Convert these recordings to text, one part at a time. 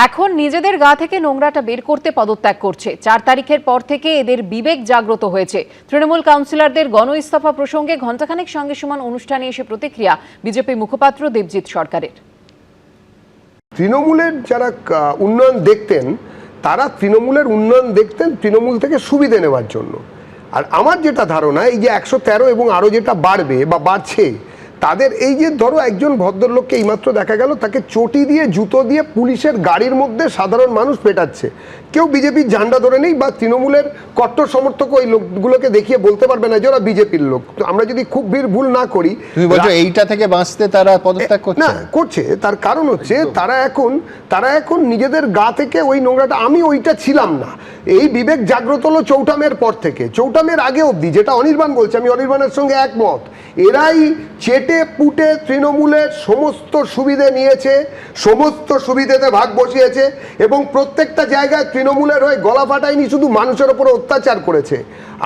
এখন নিজেদের গা থেকে নোংরাটা বের করতে পদত্যাগ করছে। 4 তারিখের পর থেকে এদের বিবেক জাগ্রত হয়েছে। তৃণমূল কাউন্সিলরদের গণ ইস্তফা প্রসঙ্গে ঘণ্টাখানেক সঙ্গে সমান অনুষ্ঠানে এসে প্রতিক্রিয়া বিজেপি মুখপাত্র দেবজিৎ সরকারের। তৃণমূলের যারা উন্নয়ন দেখতেন তারা তৃণমূলের উন্নয়ন দেখতেন তৃণমূল থেকে সুবিধে নেওয়ার জন্য। আর আমার যেটা ধারণা, এই যে 113 এবং আরও যেটা বাড়বে বা বাড়ছে, তাদের এই যে ধরো একজন ভদ্রলোককে এইমাত্র দেখা গেল তাকে চটি দিয়ে জুতো দিয়ে পুলিশের গাড়ির মধ্যে সাধারণ মানুষ পেটাচ্ছে, কেউ বিজেপির ঝান্ডা ধরে নেই বা তৃণমূলের কট্টর সমর্থক ওই লোকগুলোকে দেখিয়ে বলতে পারবে না যে ওরা বিজেপির লোক। তো আমরা যদি খুব ভুল না করি, তুমি বলছো এইটা থেকে বাঁচতে তারা পদত্যাগ করছে না করছে, তার কারণ হচ্ছে তারা এখন নিজেদের গা থেকে ওই নোংরাটা, আমি ওইটা ছিলাম না, এই বিবেক জাগ্রত হলো চৌঠামের পর থেকে, চৌঠামের আগে অবধি, যেটা অনির্বাণ বলছে আমি অনির্বাণের সঙ্গে একমত। এরাই চেটে পুটে তৃণমূলের সমস্ত সুবিধে নিয়েছে, সমস্ত সুবিধেতে ভাগ বসিয়েছে এবং প্রত্যেকটা জায়গায় তৃণমূলের হয়ে গলা ফাটায়নি, শুধু মানুষের ওপর অত্যাচার করেছে।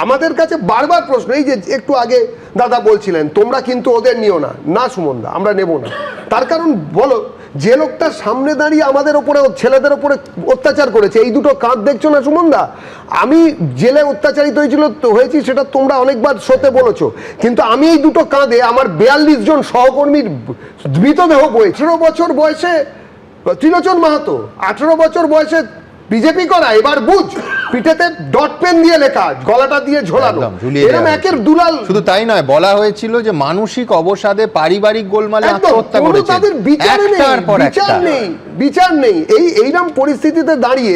আমাদের কাছে বারবার প্রশ্ন, এই যে একটু আগে দাদা বলছিলেন তোমরা কিন্তু ওদের নিও না, না সুমনদা আমরা নেব না। তার কারণ বলো, যে লোকটা সামনে দাঁড়িয়ে আমাদের ওপরে ছেলেদের ওপরে অত্যাচার করেছে, এই দুটো কাঁধ দেখছো না সুমনদা? আমি জেলে অত্যাচারিত হয়েছি সেটা তোমরা অনেকবার শোতে বলেছো, কিন্তু আমি এই দুটো কাঁধে আমার 42 জন সহকর্মীর মৃতদেহ বই, 18 বছর বয়সে ত্রিলোচন মাহাতো, 18 বছর বয়সে বিজেপি করা, এবার বুঝ পিঠেতে ডট পেন দিয়ে লেখা, গলাটা দিয়ে ঝোলানো, এরকম একের দুলাল। শুধু তাই নয়, বলা হয়েছিল যে মানসিক অবসাদে পারিবারিক গোলমালে আত্মহত্যা করেছে, তাদের বিচার নেই। এইরকম পরিস্থিতিতে দাঁড়িয়ে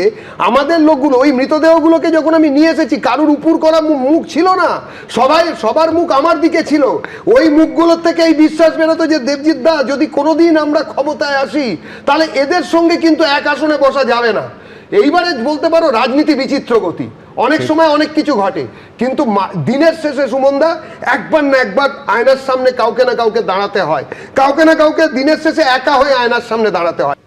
আমাদের লোকগুলো, ওই মৃতদেহগুলোকে যখন আমি নিয়ে এসেছি, কারুর উপর করা মুখ ছিল না, সবার মুখ আমার দিকে ছিল। ওই মুখগুলোর থেকে এই বিশ্বাস বেরোতো যে দেবজিৎ দা, যদি কোনোদিন আমরা ক্ষমতায় আসি তাহলে এদের সঙ্গে কিন্তু এক আসনে বসা যাবে না। এইবারে বলতে পারো রাজনীতি বিচিত্র গতি, অনেক সময় অনেক কিছু ঘটে, কিন্তু দিনের শেষে সুমনদা একবার না একবার আয়নার সামনে কাউকে না কাউকে দাঁড়াতে হয়, কাউকে না কাউকে দিনের শেষে একা হয়ে আয়নার সামনে দাঁড়াতে হয়।